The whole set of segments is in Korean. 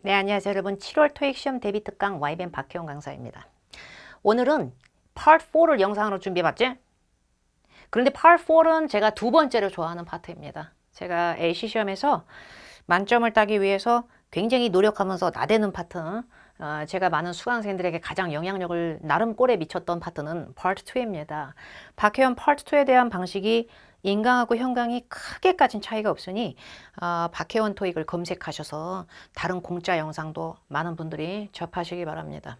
네, 안녕하세요 여러분. 7월 토익 시험 대비 특강 YBM 박혜원 강사입니다. 오늘은 Part 4를 영상으로 준비해봤지? 그런데 Part 4는 제가 두 번째로 좋아하는 파트입니다. 제가 AC 시험에서 만점을 따기 위해서 굉장히 노력하면서 나대는 파트, 제가 많은 수강생들에게 가장 영향력을 나름 꼴에 미쳤던 파트는 Part 2입니다. 박혜원 Part 2에 대한 방식이 인강하고 현강이 크게 까진 차이가 없으니 박혜원 토익을 검색하셔서 다른 공짜 영상도 많은 분들이 접하시기 바랍니다.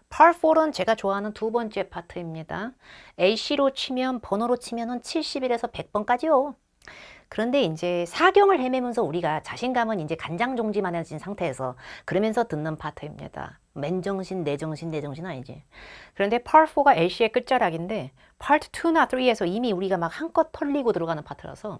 Part 4는 제가 좋아하는 두 번째 파트입니다. AC로 치면 번호로 치면은 70일에서 100번까지요. 그런데 이제 사경을 헤매면서 우리가 자신감은 이제 간장종지만해진 상태에서 그러면서 듣는 파트입니다. 맨정신, 내정신, 내정신 아니지. 그런데 Part 4가 LC의 끝자락인데 Part 2나 3에서 이미 우리가 막 한껏 털리고 들어가는 파트라서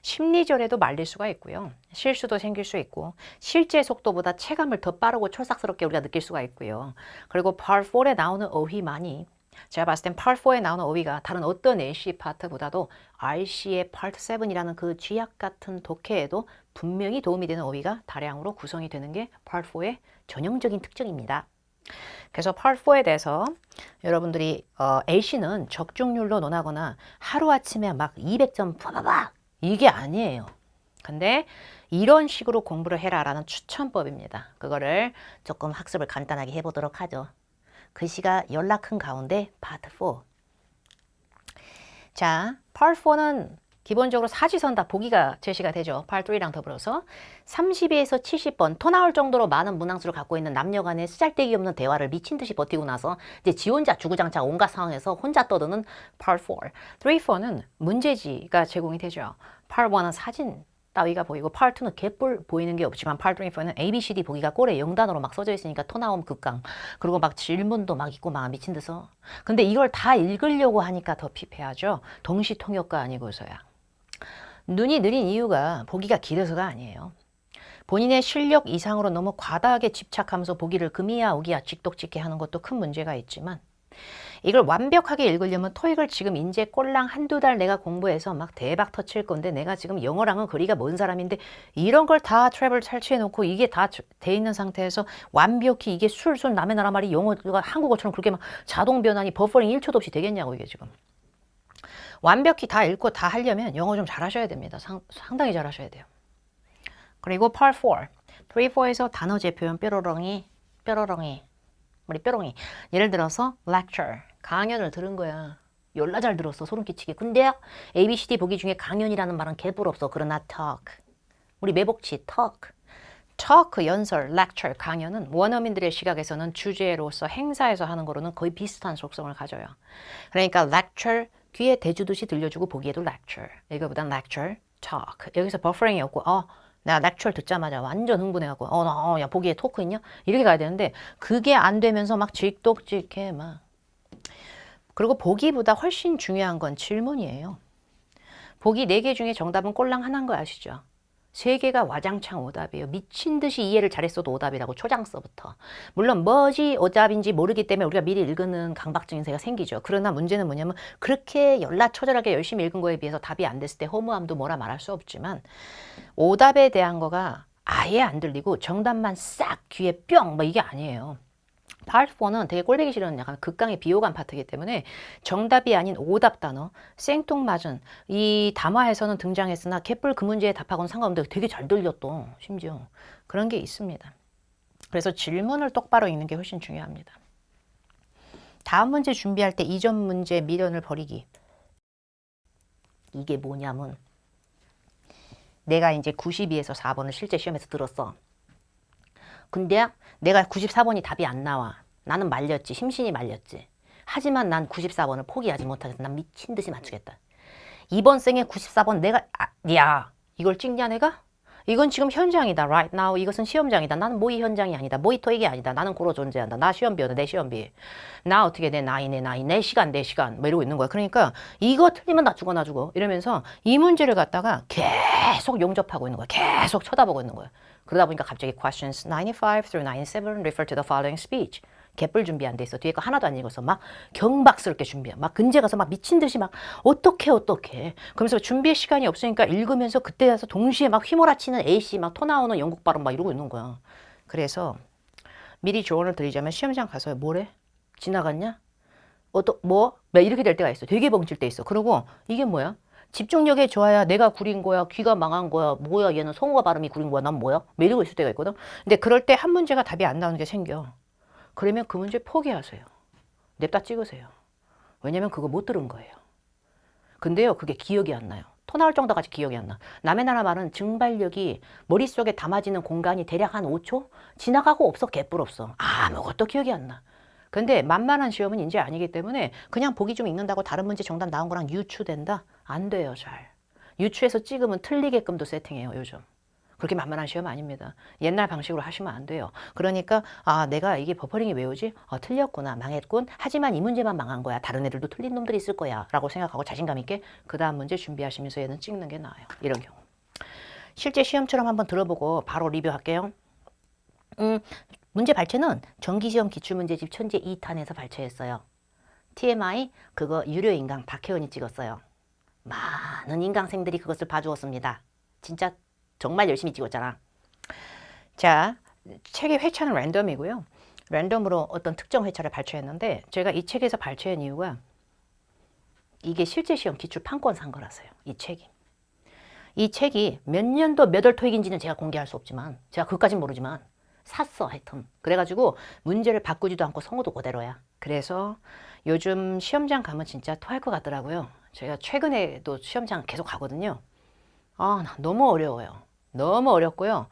심리전에도 말릴 수가 있고요. 실수도 생길 수 있고 실제 속도보다 체감을 더 빠르고 촐싹스럽게 우리가 느낄 수가 있고요. 그리고 Part 4에 나오는 어휘만이 제가 봤을 땐 Part 4에 나오는 어휘가 다른 어떤 LC 파트보다도 RC의 Part 7이라는 그 쥐약 같은 독해에도 분명히 도움이 되는 어휘가 다량으로 구성이 되는 게 Part 4의 전형적인 특징입니다. 그래서 Part 4에 대해서 여러분들이 LC는 적중률로 논하거나 하루아침에 막 200점 파바박 이게 아니에요. 근데 이런 식으로 공부를 해라라는 추천법입니다. 그거를 조금 학습을 간단하게 해보도록 하죠. 글씨가 연락한 가운데 파트 4. 자, 파트 4는 기본적으로 사지선 다 보기가 제시가 되죠. 파트 3랑 더불어서 32에서 70번 토 나올 정도로 많은 문항수를 갖고 있는 남녀 간의 쓰잘데기 없는 대화를 미친 듯이 버티고 나서 이제 지 혼자 주구장창 온갖 상황에서 혼자 떠드는 파트 4. 3, 4는 문제지가 제공이 되죠. 파트 1은 사진 따위가 보이고 파트 2는 개뿔 보이는 게 없지만 파트 3, 4는 A, B, C, D 보기가 꼴에 0단어로 막 써져 있으니까 토 나옴 극강. 그리고 막 질문도 막 있고 막 미친 듯서. 근데 이걸 다 읽으려고 하니까 더 피폐하죠. 동시 통역가 아니고서야. 눈이 느린 이유가 보기가 길어서가 아니에요. 본인의 실력 이상으로 너무 과다하게 집착하면서 보기를 금이야 오기야 찍독찍게 하는 것도 큰 문제가 있지만 이걸 완벽하게 읽으려면 토익을 지금 인제 꼴랑 한두 달 내가 공부해서 막 대박 터칠 건데 내가 지금 영어랑은 거리가 먼 사람인데 이런 걸 다 트랩을 탈취해 놓고 이게 다 돼 있는 상태에서 완벽히 이게 술술 남의 나라 말이 영어가 한국어처럼 그렇게 막 자동 변환이 버퍼링 1초도 없이 되겠냐고 이게 지금. 완벽히 다 읽고 다 하려면 영어 좀 잘하셔야 됩니다. 상당히 잘하셔야 돼요. 그리고 Part 4. 3, 4에서 단어제 표현 뾰로롱이 우리 뾰롱이. 예를 들어서 lecture. 강연을 들은 거야. 열나 잘 들었어. 소름 끼치게. 근데 A, B, C, D 보기 중에 강연이라는 말은 개뿔 없어. 그러나 talk. 우리 매복치 talk. talk 연설, lecture, 강연은 원어민들의 시각에서는 주제로서 행사에서 하는 거로는 거의 비슷한 속성을 가져요. 그러니까 lecture 귀에 대주듯이 들려주고 보기에도 lecture. 이거보단 lecture, talk. 여기서 버퍼링이 없고 내가 lecture 듣자마자 완전 흥분해갖고 야 보기에 토크 있냐? 이렇게 가야 되는데 그게 안 되면서 막 찍독찍해 막. 그리고 보기보다 훨씬 중요한 건 질문이에요. 보기 4개 중에 정답은 꼴랑 하나인 거 아시죠? 3개가 와장창 오답이에요. 미친 듯이 이해를 잘했어도 오답이라고 초장서부터. 물론 뭐지 오답인지 모르기 때문에 우리가 미리 읽는 강박증세가 생기죠. 그러나 문제는 뭐냐면 그렇게 연락처절하게 열심히 읽은 거에 비해서 답이 안 됐을 때 허무함도 뭐라 말할 수 없지만 오답에 대한 거가 아예 안 들리고 정답만 싹 귀에 뿅 뭐 이게 아니에요. 파트 4는 되게 꼴보기 싫은 약간 극강의 비호감 파트이기 때문에 정답이 아닌 오답 단어, 생뚱맞은 이 담화에서는 등장했으나 개뿔 그 문제에 답하고는 상관없는데 되게 잘 들렸또 심지어 그런 게 있습니다. 그래서 질문을 똑바로 읽는 게 훨씬 중요합니다. 다음 문제 준비할 때 이전 문제 미련을 버리기. 이게 뭐냐면 내가 이제 92에서 4번을 실제 시험에서 들었어. 근데 내가 94번이 답이 안 나와. 나는 말렸지. 심신이 말렸지. 하지만 난 94번을 포기하지 못하겠다. 난 미친 듯이 맞추겠다. 이번 생에 94번 내가 야 이걸 찍냐 내가? 이건 지금 현장이다. Right now 이것은 시험장이다. 나는 모의 현장이 아니다. 모의 토익이 아니다. 나는 고로 존재한다. 나 시험비어다. 내 시험비. 나 어떻게 내 나이 내 시간 뭐 이러고 있는 거야. 그러니까 이거 틀리면 나 죽어 이러면서 이 문제를 갖다가 계속 용접하고 있는 거야. 계속 쳐다보고 있는 거야. 그러다 보니까 갑자기 questions 95 through 97 refer to the following speech. 개뿔 준비 안 돼 있어. 뒤에 거 하나도 안 읽어서 막 경박스럽게 준비해. 막 근제 가서 막 미친 듯이 막 어떻게 그러면서 준비할 시간이 없으니까 읽으면서 그때 가서 동시에 막 휘몰아치는 A씨 막 토 나오는 영국 발음 막 이러고 있는 거야. 그래서 미리 조언을 드리자면 시험장 가서 뭐래? 지나갔냐? 뭐? 이렇게 될 때가 있어. 되게 벙칠 때 있어. 그리고 이게 뭐야? 집중력에 좋아야 내가 구린 거야, 귀가 망한 거야, 뭐야, 얘는 성우가 발음이 구린 거야, 난 뭐야? 이러고 있을 때가 있거든. 근데 그럴 때 한 문제가 답이 안 나오는 게 생겨. 그러면 그 문제 포기하세요. 냅다 찍으세요. 왜냐면 그거 못 들은 거예요. 근데요, 그게 기억이 안 나요. 토 나올 정도까지 기억이 안 나. 남의 나라 말은 증발력이 머릿속에 담아지는 공간이 대략 한 5초? 지나가고 없어, 개뿔 없어. 아무것도 기억이 안 나. 근데 만만한 시험은 이제 아니기 때문에 그냥 보기 좀 읽는다고 다른 문제 정답 나온 거랑 유추된다? 안 돼요, 잘. 유추해서 찍으면 틀리게끔도 세팅해요, 요즘. 그렇게 만만한 시험 아닙니다. 옛날 방식으로 하시면 안 돼요. 그러니까 내가 이게 버퍼링이 왜 오지? 틀렸구나, 망했군. 하지만 이 문제만 망한 거야. 다른 애들도 틀린 놈들이 있을 거야 라고 생각하고 자신감 있게 그 다음 문제 준비하시면서 얘는 찍는 게 나아요. 이런 경우. 실제 시험처럼 한번 들어보고 바로 리뷰할게요. 문제 발췌는 정기시험 기출문제집 천재 2탄에서 발췌했어요. TMI 그거 유료인강 박혜원이 찍었어요. 많은 인강생들이 그것을 봐주었습니다. 진짜 정말 열심히 찍었잖아. 자, 책의 회차는 랜덤이고요. 랜덤으로 어떤 특정 회차를 발췌했는데 제가 이 책에서 발췌한 이유가 이게 실제 시험 기출 판권 산 거라서요. 이 책이. 이 책이 몇 년도 몇 월 토익인지는 제가 공개할 수 없지만 제가 그것까진 모르지만 샀어 하여튼. 그래가지고 문제를 바꾸지도 않고 성우도 그대로야. 그래서 요즘 시험장 가면 진짜 토할 것 같더라고요. 제가 최근에도 시험장 계속 가거든요. 너무 어려워요. 너무 어렵고요.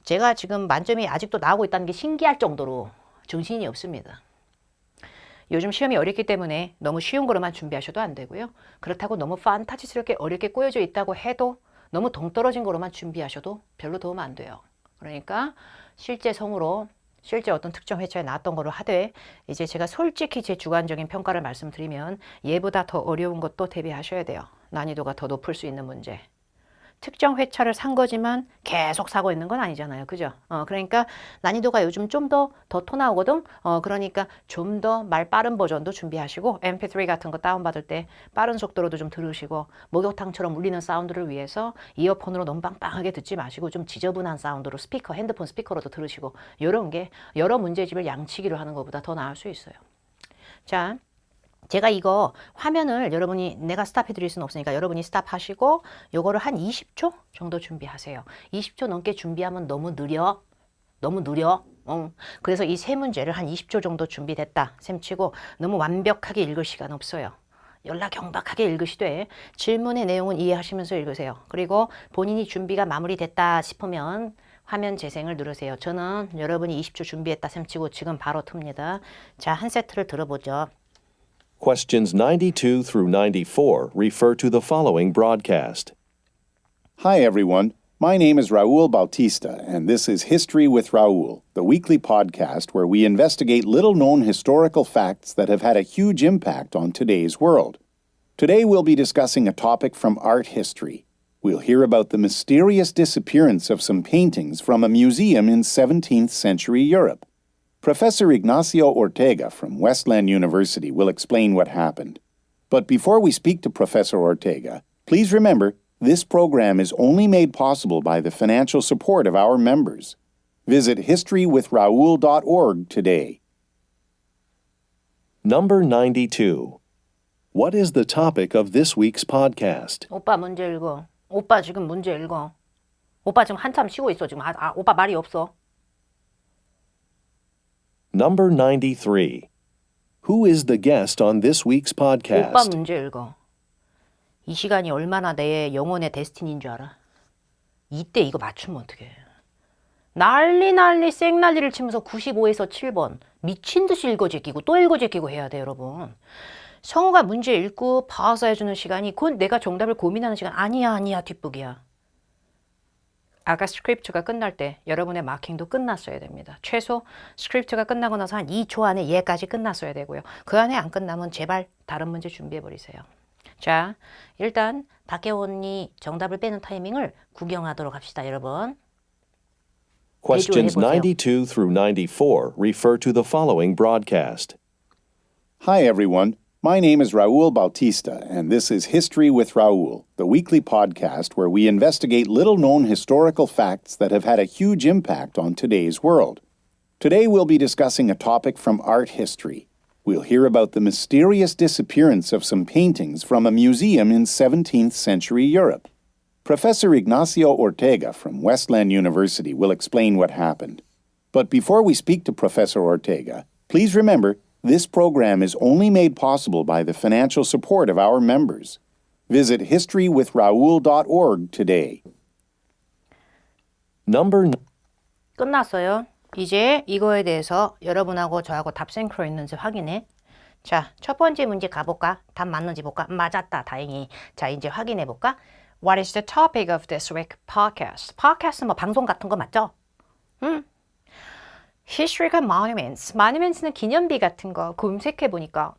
제가 지금 만점이 아직도 나오고 있다는 게 신기할 정도로 정신이 없습니다. 요즘 시험이 어렵기 때문에 너무 쉬운 거로만 준비하셔도 안 되고요. 그렇다고 너무 판타지스럽게 어렵게 꼬여져 있다고 해도 너무 동떨어진 거로만 준비하셔도 별로 도움 안 돼요. 그러니까 실제 성우로 실제 어떤 특정 회차에 나왔던 거로 하되 이제 제가 솔직히 제 주관적인 평가를 말씀드리면 얘보다 더 어려운 것도 대비하셔야 돼요. 난이도가 더 높을 수 있는 문제. 특정 회차를 산 거지만 계속 사고 있는 건 아니잖아요. 그죠? 그러니까 난이도가 요즘 좀 더 토 나오거든. 그러니까 좀 더 말 빠른 버전도 준비하시고 MP3 같은 거 다운받을 때 빠른 속도로도 좀 들으시고 목욕탕처럼 울리는 사운드를 위해서 이어폰으로 너무 빵빵하게 듣지 마시고 좀 지저분한 사운드로 스피커, 핸드폰 스피커로도 들으시고 이런 게 여러 문제집을 양치기로 하는 것보다 더 나을 수 있어요. 자, 제가 이거 화면을 여러분이 내가 스탑해 드릴 수는 없으니까 여러분이 스탑하시고 요거를 한 20초 정도 준비하세요. 20초 넘게 준비하면 너무 느려. 그래서 이 세 문제를 한 20초 정도 준비됐다 셈치고 너무 완벽하게 읽을 시간 없어요. 연락경박하게 읽으시되 질문의 내용은 이해하시면서 읽으세요. 그리고 본인이 준비가 마무리됐다 싶으면 화면 재생을 누르세요. 저는 여러분이 20초 준비했다 셈치고 지금 바로 틉니다. 자, 한 세트를 들어보죠. Questions 92 through 94 refer to the following broadcast. Hi, everyone. My name is Raul Bautista, and this is History with Raul, the weekly podcast where we investigate little-known historical facts that have had a huge impact on today's world. Today we'll be discussing a topic from art history. We'll hear about the mysterious disappearance of some paintings from a museum in 17th century Europe. Professor Ignacio Ortega from Westland University will explain what happened. But before we speak to Professor Ortega, please remember this program is only made possible by the financial support of our members. Visit historywithraoul.org today. Number 92. What is the topic of this week's podcast? 오빠 문제 읽어. 오빠 지금 문제 읽어. 오빠 지금 한참 쉬고 있어. 지금 오빠 말이 없어. Number 93. Who is the guest on this week's 오빠 podcast? 문제 읽어. 이 시간이 얼마나 내 영혼의 데스티니인 줄 알아? 이때 이거 맞추면 어떡해. 난리 생난리를 치면서 95에서 7번 미친 듯이 읽어제끼고 또 읽어제끼고 해야 돼, 여러분. 성우가 문제 읽고 봐서 해주는 시간이 곧 내가 정답을 고민하는 시간 아니야 뒷북이야. 아까 스크립트가 끝날 때 여러분의 마킹도 끝났어야 됩니다. 최소 스크립트가 끝나고 나서 한 2초 안에 얘까지 끝났어야 되고요. 그 안에 안 끝나면 제발 다른 문제 준비해버리세요. 자, 일단 박혜원이 정답을 빼는 타이밍을 구경하도록 합시다, 여러분. Questions 92 through 94 refer to the following broadcast. Hi, everyone. My name is Raul Bautista, and this is History with Raul, the weekly podcast where we investigate little-known historical facts that have had a huge impact on today's world. Today we'll be discussing a topic from art history. We'll hear about the mysterious disappearance of some paintings from a museum in 17th century Europe. Professor Ignacio Ortega from Westland University will explain what happened. But before we speak to Professor Ortega, please remember this program is only made possible by the financial support of our members. Visit historywithraul.org today. Number 끝났어요. 이제 이거에 대해서 여러분하고 저하고 답 싱크로 있는지 확인해. 자, 첫 번째 문제 가볼까? 답 맞는지 볼까? 맞았다, 다행히. 자, 이제 확인해 볼까? What is the topic of this week podcast? podcast는 뭐 방송 같은 거 맞죠? Historical monuments. monuments는 기념비 같은 거 검색해 보니까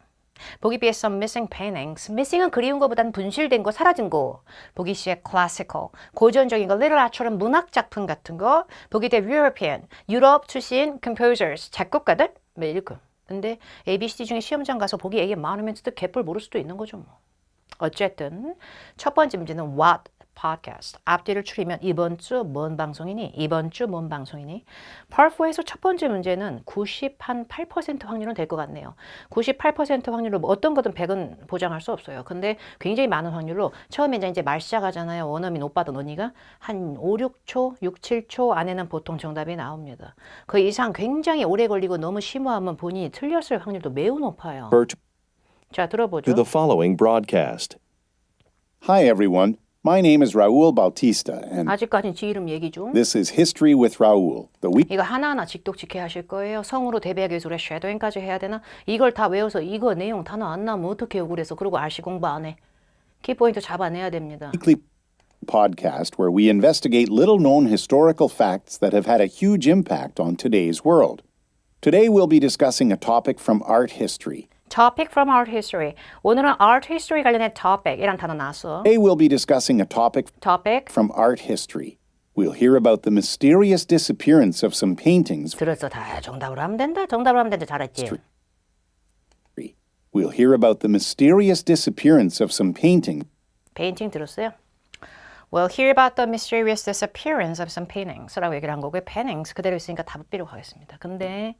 보기 B에 some missing paintings. missing은 그리운 거보단 분실된 거, 사라진 거. 보기 C에 classical. 고전적인 거, literature는 문학 작품 같은 거. 보기 D European. 유럽 출신 composers. 작곡가들? 뭐 이렇게. 근데 ABCD 중에 시험장 가서 보기 A의 monuments도 개뿔 모를 수도 있는 거죠 뭐. 어쨌든 첫 번째 문제는 what podcast. 앞뒤를 추리면 이번 주 뭔 방송이니? 이번 주 뭔 방송이니? Part 4에서 첫 번째 문제는 98% 확률은 될 것 같네요. 98% 확률로 뭐 어떤 거든 100은 보장할 수 없어요. 근데 굉장히 많은 확률로 처음에 이제 말 시작하잖아요. 원어민 오빠든 언니가 한 5, 6초, 6, 7초 안에는 보통 정답이 나옵니다. 그 이상 굉장히 오래 걸리고 너무 심오하면 본인이 틀렸을 확률도 매우 높아요. 자, 들어보죠. to the following broadcast. Hi everyone, my name is Raul Bautista, and 아직까지는 지 이름 얘기 중. this is History with Raul, the week 이거 하나하나 직독직해 하실 거예요. 성으로 대비하 기술에 쉐도잉까지 해야 되나? 이걸 다 외워서 이거 내용 단어 안 나오면 어떻게 억울해서 그러고 RC 공부 안 해. 키포인트 잡아내야 됩니다. weekly podcast where we investigate little-known historical facts that have had a huge impact on today's world. Today we'll be discussing a topic from art history. Topic from art history. 오늘은 art history 관련된 topic 이란 단어 나왔어. Today we'll be discussing a topic Topic. from art history. We'll hear about the mysterious disappearance of some paintings. 들었어. 다 정답으로 하면 된다. 정답으로 하면 된다. 잘했지. We'll hear about the mysterious disappearance of some paintings. 페인팅 들었어요? We'll hear about the mysterious disappearance of some paintings 라고 얘기를 한 거고요. paintings 그대로 있으니까 답을 삐로 가겠습니다. 근데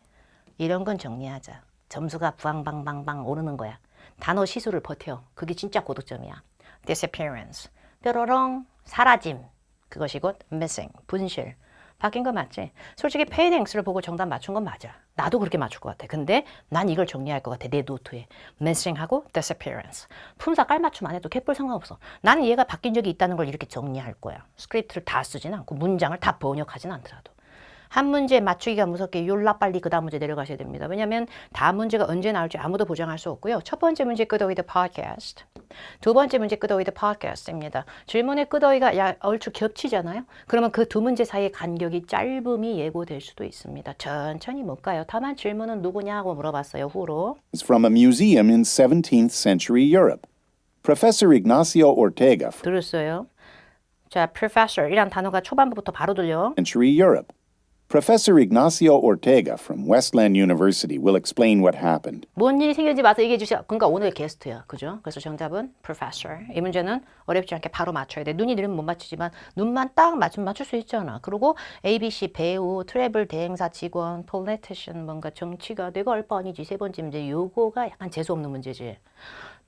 이런 건 정리하자. 점수가 부앙방방방 오르는 거야. 단어 시수를 버텨. 그게 진짜 고득점이야. disappearance. 뾰로롱 사라짐. 그것이 곧 missing. 분실. 바뀐 거 맞지? 솔직히 paintings를 보고 정답 맞춘 건 맞아. 나도 그렇게 맞출 것 같아. 근데 난 이걸 정리할 것 같아. 내 노트에. missing하고 disappearance. 품사 깔맞춤 안 해도 개뿔 상관없어. 나는 얘가 바뀐 적이 있다는 걸 이렇게 정리할 거야. 스크립트를 다 쓰진 않고 문장을 다 번역하진 않더라도. 한 문제 맞추기가 무섭게 욜라 빨리 그 다음 문제 내려가셔야 됩니다. 왜냐하면 다음 문제가 언제 나올지 아무도 보장할 수 없고요. 첫 번째 문제 끄더위 the podcast. 두 번째 문제 끄더위 the podcast입니다. 질문의 끄더위가 얼추 겹치잖아요. 그러면 그 두 문제 사이의 간격이 짧음이 예고될 수도 있습니다. 천천히 못 가요. 다만 질문은 누구냐고 물어봤어요. 후로. From a museum in 17th century Europe. Professor Ignacio Ortega from 들었어요. 자, professor 이란 단어가 초반부부터 바로 들려. century Europe. Professor Ignacio Ortega from Westland University will explain what happened. 뭔 일이 생겼는지 와서 얘기해 주세요. 그러니까 오늘 게스트야. 그죠? 그래서 정답은 professor. 이 문제는 어렵지 않게 바로 맞춰야 돼. 눈이 느리면 못 맞추지만 눈만 딱 맞추면 맞출 수 있잖아. 그리고 ABC 배우, 트래블 대행사 직원, politician 뭔가 정치가 내가 알 바 아니지. 세 번째 문제 요거가 약간 재수없는 문제지.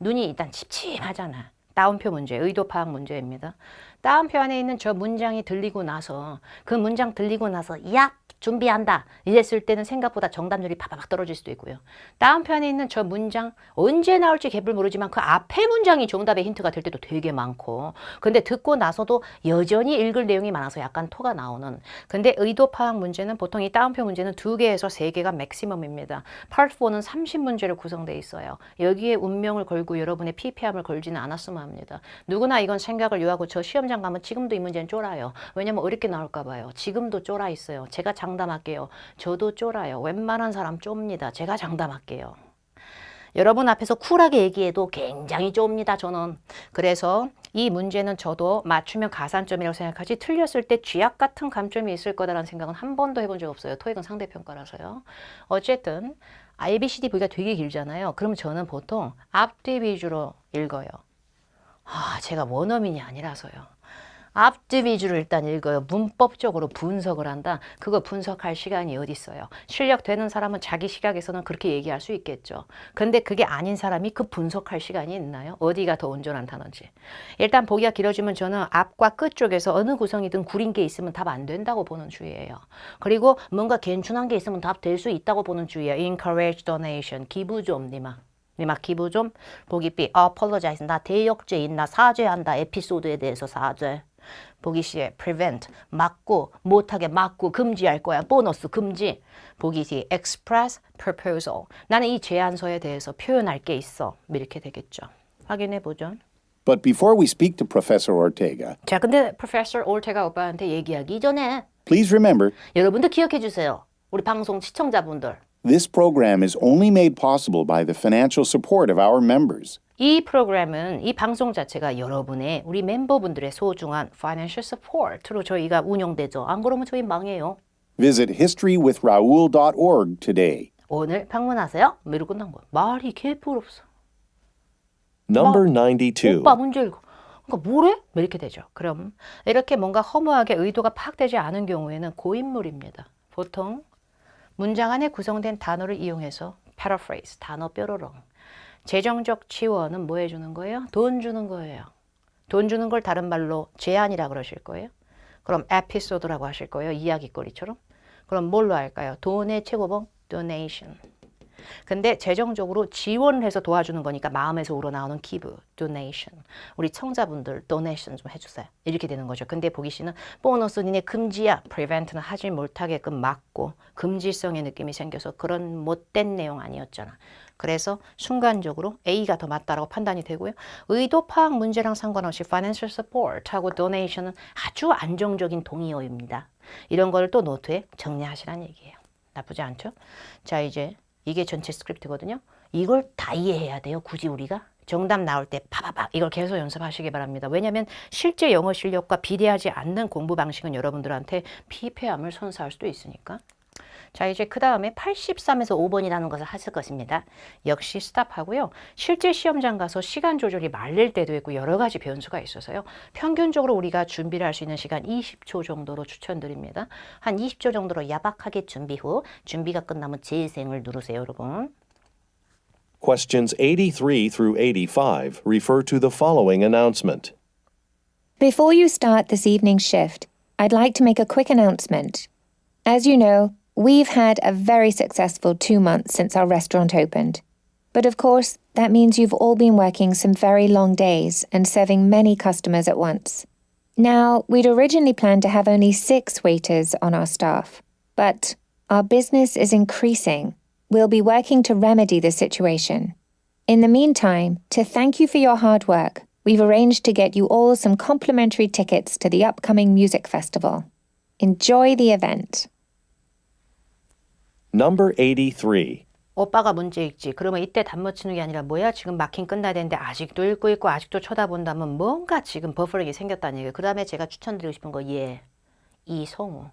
눈이 일단 칩칩하잖아. 따옴표 문제, 의도 파악 문제입니다. 따옴표 안에 있는 저 문장이 들리고 나서 그 문장 들리고 나서 야 준비한다 이랬을 때는 생각보다 정답률이 파바박 떨어질 수도 있고요. 따옴표 안에 있는 저 문장 언제 나올지 개불 모르지만 그 앞에 문장이 정답의 힌트가 될 때도 되게 많고 근데 듣고 나서도 여전히 읽을 내용이 많아서 약간 토가 나오는 근데 의도 파악 문제는 보통 이 따옴표 문제는 2개에서 3개가 맥시멈입니다. Part 4는 30문제로 구성되어 있어요. 여기에 운명을 걸고 여러분의 PP함을 걸지는 않았으면 합니다. 누구나 이건 생각을 요하고 저 시험장 가면 지금도 이 문제는 쫄아요. 왜냐면 어렵게 나올까 봐요. 지금도 쫄아 있어요. 제가 장담할게요. 저도 쫄아요. 웬만한 사람 좁니다. 제가 장담할게요. 여러분 앞에서 쿨하게 얘기해도 굉장히 좁니다, 저는. 그래서 이 문제는 저도 맞추면 가산점이라고 생각하지 틀렸을 때 쥐약 같은 감점이 있을 거다라는 생각은 한 번도 해본 적 없어요. 토익은 상대평가라서요. 어쨌든 ABCD 보기가 되게 길잖아요. 그럼 저는 보통 앞뒤 위주로 읽어요. 제가 원어민이 아니라서요. 앞뒤 위주로 일단 읽어요. 문법적으로 분석을 한다. 그거 분석할 시간이 어디 있어요. 실력 되는 사람은 자기 시각에서는 그렇게 얘기할 수 있겠죠. 근데 그게 아닌 사람이 그 분석할 시간이 있나요? 어디가 더 온전한 단어인지. 일단 보기가 길어지면 저는 앞과 끝 쪽에서 어느 구성이든 구린 게 있으면 답 안 된다고 보는 주의예요. 그리고 뭔가 괜찮은 게 있으면 답 될 수 있다고 보는 주의예요. Encourage donation. 기부 좀, 니마 기부 좀. 보기 B. Apologize. 나 대역죄인. 나 사죄한다. 에피소드에 대해서 사죄. 보기 C에 prevent, 막고, 못하게 막고, 금지할 거야. 보너스, 금지. 보기 D, express proposal. 나는 이 제안서에 대해서 표현할 게 있어. 이렇게 되겠죠. 확인해 보죠. But before we speak to Professor Ortega, 자, 근데 Professor Ortega 오빠한테 얘기하기 전에 please remember 여러분들 기억해 주세요. 우리 방송 시청자분들. this program is only made possible by the financial support of our members. 이 프로그램은 이 방송 자체가 여러분의 우리 멤버분들의 소중한 financial support로 저희가 운영되죠. 안 그러면 저희 망해요. Visit historywithraoul.org today. 오늘 방문하세요. 이러고 끝난 거야. 말이 개뿔 없어. Number 92. 오빠 문제 읽어. 그러니까 뭐래? 이렇게 되죠. 그럼 이렇게 뭔가 허무하게 의도가 파악되지 않은 경우에는 고인물입니다. 보통 문장 안에 구성된 단어를 이용해서 paraphrase, 단어 뾰로롱. 재정적 지원은 뭐 해주는 거예요? 돈 주는 거예요. 돈 주는 걸 다른 말로 제안이라 그러실 거예요. 그럼 에피소드라고 하실 거예요. 이야기거리처럼. 그럼 뭘로 할까요? 돈의 최고봉 donation. 근데 재정적으로 지원을 해서 도와주는 거니까 마음에서 우러나오는 기부, donation. 우리 청자분들 donation 좀 해주세요. 이렇게 되는 거죠. 근데 보기 씨는 보너스 니네 금지야. prevent는 하지 못하게끔 막고 금지성의 느낌이 생겨서 그런 못된 내용 아니었잖아. 그래서 순간적으로 A가 더 맞다라고 판단이 되고요. 의도 파악 문제랑 상관없이 financial support하고 donation은 아주 안정적인 동의어입니다. 이런 걸 또 노트에 정리하시라는 얘기예요. 나쁘지 않죠? 자, 이제 이게 전체 스크립트거든요. 이걸 다 이해해야 돼요. 굳이 우리가. 정답 나올 때 파바박 이걸 계속 연습하시기 바랍니다. 왜냐하면 실제 영어 실력과 비례하지 않는 공부 방식은 여러분들한테 피폐함을 선사할 수도 있으니까. 자, 이제 그 다음에 83에서 5번이라는 것을 하실 것입니다. 역시 스탑하고요. 실제 시험장 가서 시간 조절이 말릴 때도 있고 여러 가지 변수가 있어서요. 평균적으로 우리가 준비를 할 수 있는 시간 20초 정도로 추천드립니다. 한 20초 정도로 야박하게 준비 후 준비가 끝나면 재생을 누르세요, 여러분. Questions 83 through 85 refer to the following announcement. Before you start this evening's shift, I'd like to make a quick announcement. As you know, we've had a very successful 2 months since our restaurant opened. But of course, that means you've all been working some very long days and serving many customers at once. Now, we'd originally planned to have only 6 waiters on our staff, but our business is increasing. We'll be working to remedy this situation. In the meantime, to thank you for your hard work, we've arranged to get you all some complimentary tickets to the upcoming music festival. Enjoy the event. Number 83. 오빠가 문제 읽지. 그러면 이때 단못 치는 게 아니라 뭐야? 지금 마킹 끝나야 되는데 아직도 읽고 있고 아직도 쳐다본다면 뭔가 지금 버퍼링이 생겼다는 얘기예요. 그 다음에 제가 추천드리고 싶은 거 얘. 이성우.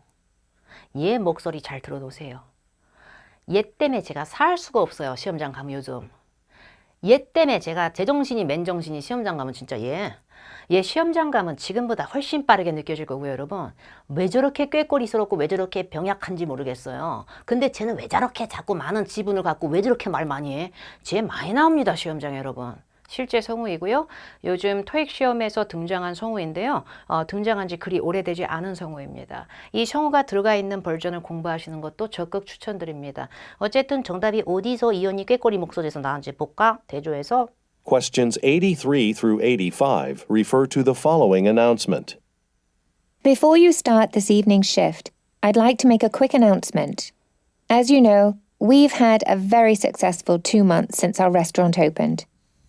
얘 목소리 잘 들어놓으세요. 얘 때문에 제가 살 수가 없어요. 시험장 가면 요즘. 얘 때문에 제가 제정신이 맨정신이 시험장 가면 진짜 얘 시험장 가면 지금보다 훨씬 빠르게 느껴질 거고요, 여러분. 왜 저렇게 꾀꼬리스럽고 왜 저렇게 병약한지 모르겠어요. 근데 쟤는 왜 저렇게 자꾸 많은 지분을 갖고 왜 저렇게 말 많이 해? 쟤 많이 나옵니다, 시험장에, 여러분. 실제 성우이고요. 요즘 토익 시험에서 등장한 성우인데요. 등장한 지 그리 오래되지 않은 성우입니다. 이 성우가 들어가 있는 버전을 공부하시는 것도 적극 추천드립니다. 어쨌든 정답이 어디서 이현이 꾀꼬리 목소리에서 나왔는지 볼까? 대조해서. Questions 83 through 85 refer to the following announcement. Before you start this evening's shift, I'd like to make a quick announcement. As you know, we've had a very successful 2 months since our restaurant opened.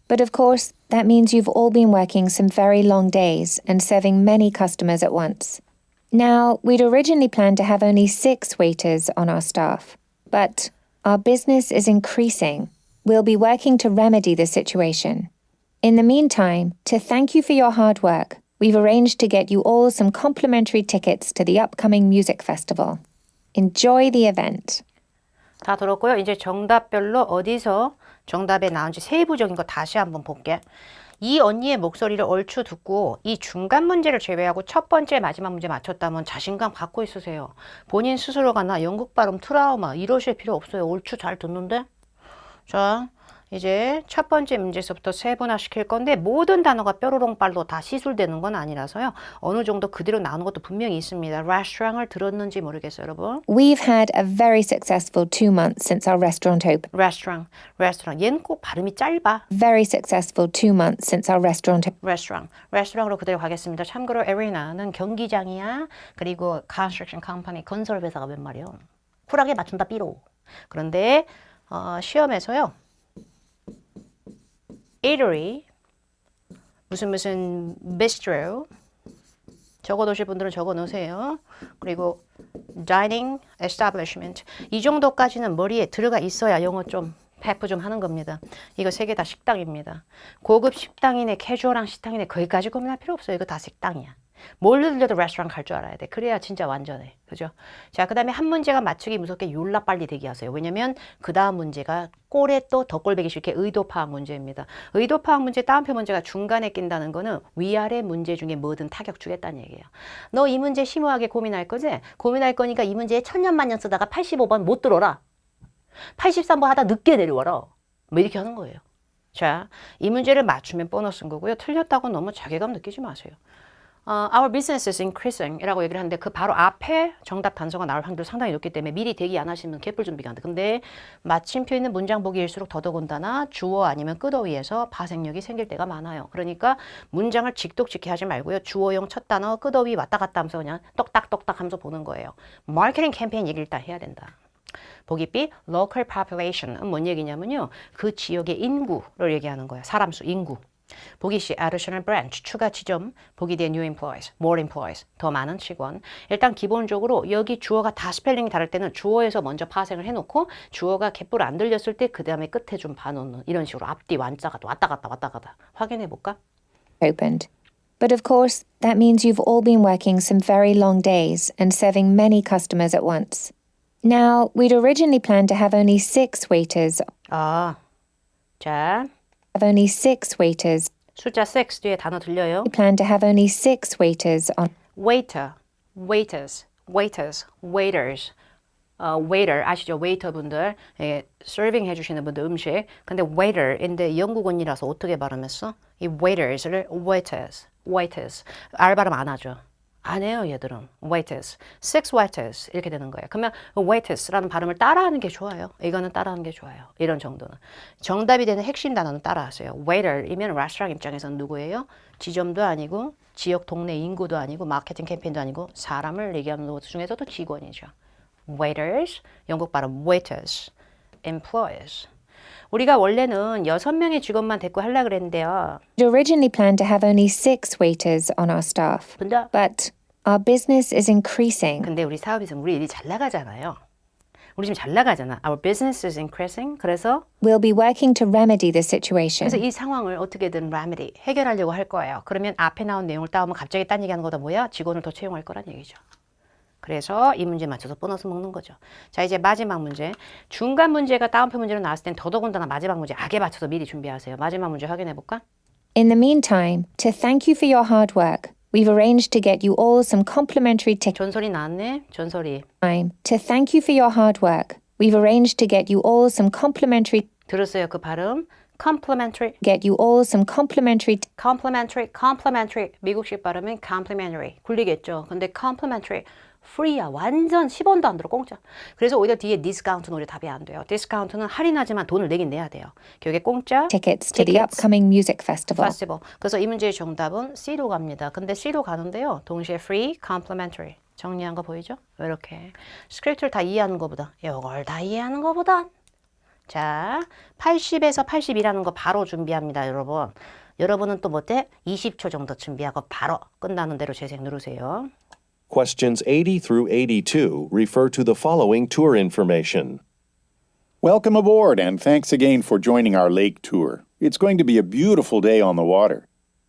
But of course, that means you've all been working some very long days and serving many customers at once. Now, we'd originally planned to have only 6 waiters on our staff, but our business is increasing. We'll be working to remedy the situation. In the meantime, to thank you for your hard work, we've arranged to get you all some complimentary tickets to the upcoming music festival. Enjoy the event. 다 들었고요. 이제 정답별로 어디서 정답에 나온지 세부적인 거 다시 한번 볼게. 이 언니의 목소리를 얼추 듣고 이 중간 문제를 제외하고 첫 번째 마지막 문제 맞췄다면 자신감 갖고 있으세요. 본인 스스로가 나 영국 발음 트라우마 이러실 필요 없어요. 얼추 잘 듣는데? 자, 이제 첫 번째 문제에서부터 세분화 시킬 건데 모든 단어가 뾰로롱빨로 다 시술되는 건 아니라서요. 어느 정도 그대로 나오는 것도 분명히 있습니다. 레스토랑을 들었는지 모르겠어요, 여러분. We've had a very successful 2 months since our restaurant opened. 레스토랑. 얘는 꼭 발음이 짧아. Very successful 2 months since our restaurant 레스토랑으로 그대로 가겠습니다. 참고로 arena는 경기장이야. 그리고 construction company, 건설 회사가 웬 말이요. 쿨하게 맞춘다 삐로. 그런데 시험에서요. eatery, 무슨 bistro 적어놓으실 분들은 적어놓으세요. 그리고 dining establishment 이 정도까지는 머리에 들어가 있어야 영어 좀 페프 좀 하는 겁니다. 이거 세 개 다 식당입니다. 고급 식당이네 캐주얼한 식당이네 거기까지 고민할 필요 없어요. 이거 다 식당이야. 뭘로 들려도 레스토랑 갈 줄 알아야 돼. 그래야 진짜 완전해. 그죠? 자, 그 다음에 한 문제가 맞추기 무섭게 졸라 빨리 대기하세요. 왜냐면 그 다음 문제가 꼴에 또 더 꼴배기 싫게 의도 파악 문제입니다. 의도 파악 문제 따옴표 문제가 중간에 낀다는 거는 위아래 문제 중에 뭐든 타격 주겠다는 얘기예요. 너 이 문제 심오하게 고민할 거지? 고민할 거니까 이 문제에 천년만년 쓰다가 85번 못 들어라. 83번 하다 늦게 내려와라. 뭐 이렇게 하는 거예요. 자, 이 문제를 맞추면 보너스인 거고요. 틀렸다고 너무 자괴감 느끼지 마세요. Our business is increasing 이라고 얘기를 하는데 그 바로 앞에 정답 단서가 나올 확률이 상당히 높기 때문에 미리 대기 안 하시면 개뿔 준비가 안 돼. 근데 마침표 있는 문장 보기일수록 더더군다나 주어 아니면 끄더위에서 파생력이 생길 때가 많아요. 그러니까 문장을 직독직해 하지 말고요. 주어용 첫 단어 끄더위 왔다 갔다 하면서 그냥 똑딱똑딱 하면서 보는 거예요. 마케팅 캠페인 얘기를 일단 해야 된다. 보기 B, local population은 뭔 얘기냐면요. 그 지역의 인구를 얘기하는 거예요. 사람 수, 인구. 보기 C, additional branch, 추가 지점. 보기 D, new employees, more employees, 더 많은 직원. 일단 기본적으로 여기 주어가 다 스펠링이 다를 때는 주어에서 먼저 파생을 해놓고 주어가 갯불 안 들렸을 때 그 다음에 끝에 좀 봐놓는 이런 식으로 앞뒤 완자가 왔다 갔다 확인해 볼까? opened. But of course, that means you've all been working some very long days and serving many customers at once. Now, we'd originally planned to have only 6 waiters. 자, Have only 6 waiters. 숫자 6 뒤에 단어 들려요? We planned to have only 6 waiters on. waiter, waiters, waiter 아시죠? 웨이터 분들, 서빙 해주시는 분들 음식. 근데 waiter인데 영국언이라서 어떻게 발음했어? 이 waiters를 waiters, R 발음 안 하죠. 안 해요, 얘들은. waiters, 6 waiters 이렇게 되는 거예요. 그러면 waiters라는 발음을 따라하는 게 좋아요. 이거는 따라하는 게 좋아요. 이런 정도는. 정답이 되는 핵심 단어는 따라하세요. waiter이면 레스토랑 입장에서는 누구예요? 지점도 아니고 지역 동네 인구도 아니고 마케팅 캠페인도 아니고 사람을 얘기하는 것 중에서도 직원이죠. waiters, 영국 발음 waiters, employees. 우리가 원래는 6명의 직원만 데리고 하려고 그랬는데요. We'd originally planned to have only 6 waiters on our staff. But our business is increasing. 근데 우리 사업이 지금 우리 일이 잘 나가잖아요. 우리 지금 잘 나가잖아. Our business is increasing. 그래서 We'll be working to remedy the situation. 이 상황을 어떻게든 remedy, 해결하려고 할 거예요. 그러면 앞에 나온 내용을 따오면 갑자기 딴 얘기하는 거다 뭐야? 직원을 더 채용할 거란 얘기죠. 그래서 이 문제 맞춰서 보너스 먹는 거죠. 자, 이제 마지막 문제. 중간 문제가 다운표 문제로 나왔을 땐 더더군다나 마지막 문제 악에 맞춰서 미리 준비하세요. 마지막 문제 확인해 볼까? In the meantime, to thank you for your hard work, we've arranged to get you all some complimentary tickets. 전설이 나왔네. 전설이. To thank you for your hard work, we've arranged to get you all some complimentary. 들었어요, 그 발음? complimentary. Get you all some complimentary. complimentary. 미국식 발음은 complimentary. 굴리겠죠. 근데 complimentary. free야. 완전 10원도 안 들어. 공짜. 그래서 오히려 뒤에 discount는 오히려 답이 안 돼요. discount는 할인하지만 돈을 내긴 내야 돼요. 결국에 공짜. Tickets to the upcoming music festival. 그래서 이 문제의 정답은 C로 갑니다. 근데 C로 가는데요. 동시에 free, complimentary. 정리한 거 보이죠? 이렇게. 스크립트를 다 이해하는 것보다 이걸 다 이해하는 것보다 자, 80에서 82라는 거 바로 준비합니다, 여러분. 여러분은 또 못해? 20초 정도 준비하고 바로 끝나는 대로 재생 누르세요. Questions 80 through 82 refer to the following tour information. Welcome aboard, and thanks again for joining our lake tour. It's going to be a beautiful day on the water.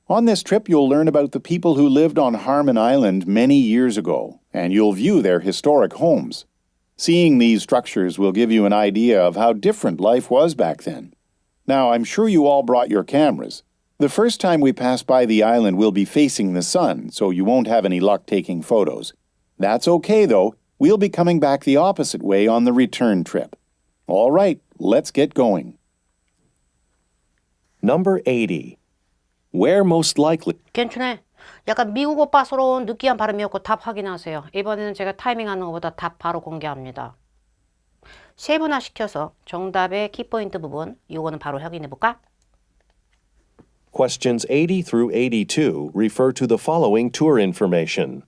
On this trip, you'll learn about the people who lived on Harmon Island many years ago, and you'll view their historic homes. Seeing these structures will give you an idea of how different life was back then. Now, I'm sure you all brought your cameras. The first time we pass by the island, we'll be facing the sun, so you won't have any luck taking photos. That's okay, though. We'll be coming back the opposite way on the return trip. All right, let's get going. Number 80. Where most likely 괜찮네. 약간 미국 오빠스러운 느끼한 발음이었고 답 확인하세요. 이번에는 제가 타이밍하는 것보다 답 바로 공개합니다. 세분화 시켜서 정답의 키포인트 부분 이거는 바로 확인해 볼까? questions 80 through 82 refer to the following tour information.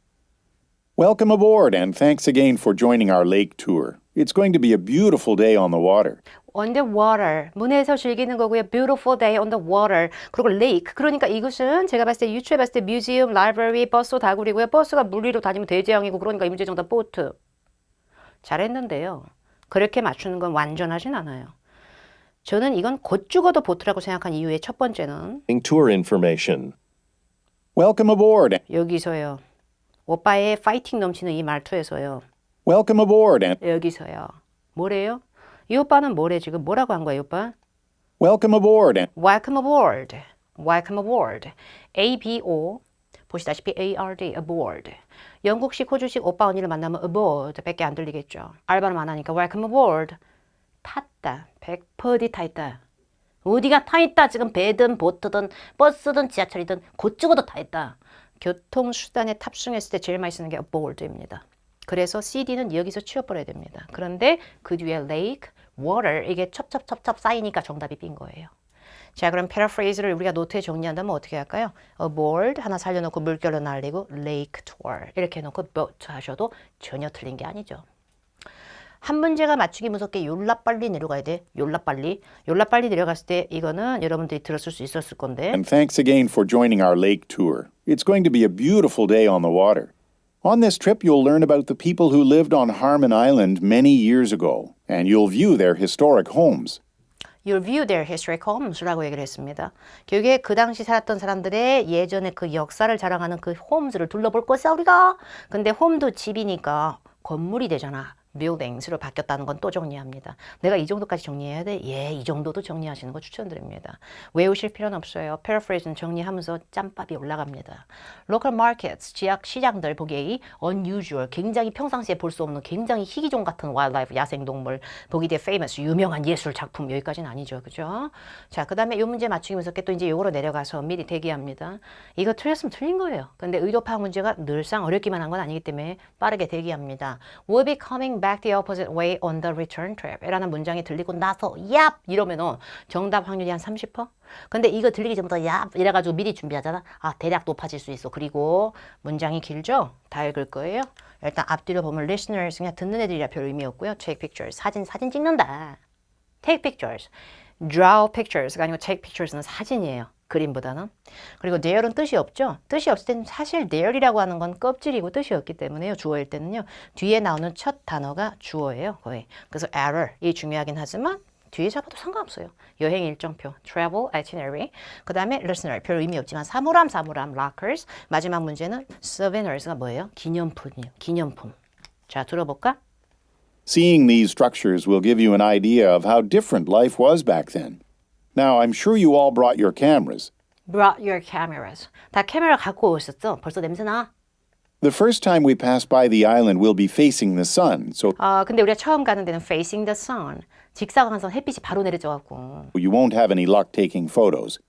Welcome aboard, and thanks again for joining our lake tour. It's going to be a beautiful day on the water. On the water. 문에서 즐기는 거고요. Beautiful day on the water. 그리고 lake. 그러니까 이것은 제가 봤을 때 유추해 봤을 때 museum, library, 버스 다구리고요. 버스가 물 위로 다니면 대재앙이고 그러니까 이 문제 정답 보트. 잘했는데요. 그렇게 맞추는 건 완전하진 않아요. 저는 이건 곧 죽어도 보트라고 생각한 이유의 첫 번째는 Tour information. Welcome aboard. 여기서요. 오빠의 파이팅 넘치는 이 말투에서요. Welcome aboard, and 여기서요. 뭐래요? 이 오빠는 뭐래 지금 뭐라고 한 거야 이 오빠? welcome aboard. And Welcome aboard. Welcome aboard. A-B-O 보시다시피 A-R-D aboard. 영국식 호주식 오빠 언니를 만나면 aboard 밖에 안 들리겠죠. 알바를 안 하니까 welcome aboard. 탔다. 100% 타 있다. 어디가 타 있다. 지금 배든 보트든 버스든 지하철이든 곧 죽어도 타 있다. 교통수단에 탑승했을 때 제일 많이 쓰는 게 aboard입니다. 그래서 CD는 여기서 치워버려야 됩니다. 그런데 그 뒤에 lake, water 이게 첩첩첩첩 쌓이니까 정답이 빈 거예요. 자, 그럼 패러프레이즈를 우리가 노트에 정리한다면 어떻게 할까요? aboard 하나 살려놓고 물결로 날리고 lake tour 이렇게 해놓고 boat 하셔도 전혀 틀린 게 아니죠. 한 문제가 맞추기 무섭게 욜라빨리 내려가야 돼. 욜라빨리. 욜라빨리 내려갔을 때 이거는 여러분들이 들었을 수 있었을 건데 thanks again for joining our lake tour. It's going to be a beautiful day on the water. On this trip, you'll learn about the people who lived on Harmon Island many years ago, and you'll view their historic homes. You'll view their historic homes라고 얘기를 했습니다. 결국에 그 당시 살았던 사람들의 예전의 그 역사를 자랑하는 그 홈즈를 둘러볼 것이야 우리가. 근데 홈도 집이니까 건물이 되잖아. buildings로 바뀌었다는 건 또 정리합니다. 내가 이 정도까지 정리해야 돼? 예, 이 정도도 정리하시는 거 추천드립니다. 외우실 필요는 없어요. paraphrase는 정리하면서 짬밥이 올라갑니다. local markets, 지역 시장들 보기 unusual, 굉장히 평상시에 볼 수 없는 굉장히 희귀종 같은 wildlife, 야생동물 보기 대 famous, 유명한 예술 작품 여기까지는 아니죠. 그죠? 자, 그 다음에 이 문제 맞추기 무섭게 또 이제 요거로 내려가서 미리 대기합니다. 이거 틀렸으면 틀린 거예요. 근데 의도 파악 문제가 늘상 어렵기만 한 건 아니기 때문에 빠르게 대기합니다. We'll be coming back the opposite way on the return trip 이라는 문장이 들리고 나서 얍 이러면은 정답 확률이 한 30%? 근데 이거 들리기 전부터 얍 이래가지고 미리 준비하잖아. 아, 대략 높아질 수 있어. 그리고 문장이 길죠? 다 읽을 거예요. 일단 앞뒤로 보면 listeners 그냥 듣는 애들이라 별 의미 없고요. take pictures 사진 찍는다. take pictures draw pictures가 아니고 take pictures는 사진이에요. 그림보다는. 그리고 there은 뜻이 없죠. 뜻이 없을 때는 사실 there이라고 하는 건 껍질이고 뜻이 없기 때문에요. 주어일 때는요. 뒤에 나오는 첫 단어가 주어예요. 거의. 그래서 error 이 중요하긴 하지만 뒤에 잡아도 상관없어요. 여행 일정표, travel itinerary. 그 다음에 listener 별 의미 없지만 사물함, lockers. 마지막 문제는 souvenirs가 뭐예요? 기념품이에요. 기념품. 자, 들어볼까? Seeing these structures will give you an idea of how different life was back then. Now, I'm sure you all brought your cameras. Brought your cameras. 다 카메라 갖고 오셨죠? 벌써 냄새나? The first time we pass by the island, we'll be facing the sun, so 근데 우리가 처음 가는 데는 facing the sun. 직사광선 햇빛이 바로 내려져갖고 you won't have any luck taking photos.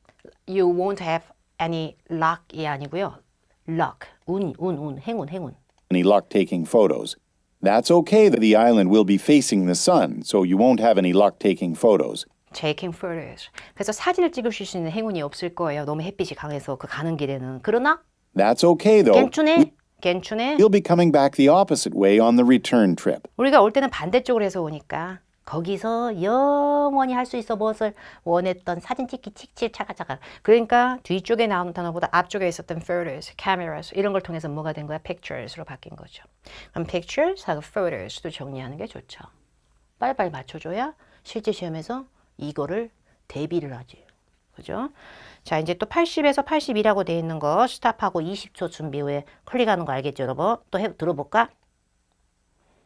You won't have any luck이 아니고요. luck. 행운. Any luck taking photos. That's okay that the island will be facing the sun, so you won't have any luck taking photos. Taking photos. 그래서 사진을 찍으실 수 있는 행운이 없을 거예요. 너무 햇빛이 강해서 그 가는 길에는. 그러나 That's okay though. 괜찮네. We'll be coming back the opposite way on the return trip. 우리가 올 때는 반대쪽으로 해서 오니까 거기서 영원히 할 수 있어 무엇을 원했던 사진 찍기 칙칙 차가차가. 그러니까 뒤쪽에 나오는 단어보다 앞쪽에 있었던 photos, cameras 이런 걸 통해서 뭐가 된 거야? pictures로 바뀐 거죠. 그럼 pictures하고 photos도 정리하는 게 좋죠. 빨리빨리 맞춰줘야 실제 시험에서 이거를 대비를 하지. 그죠? 자, 이제 또 80에서 82라고 돼 있는 거 스탑하고 20초 준비 후에 클릭하는 거 알겠죠, 여러분? 또 들어볼까?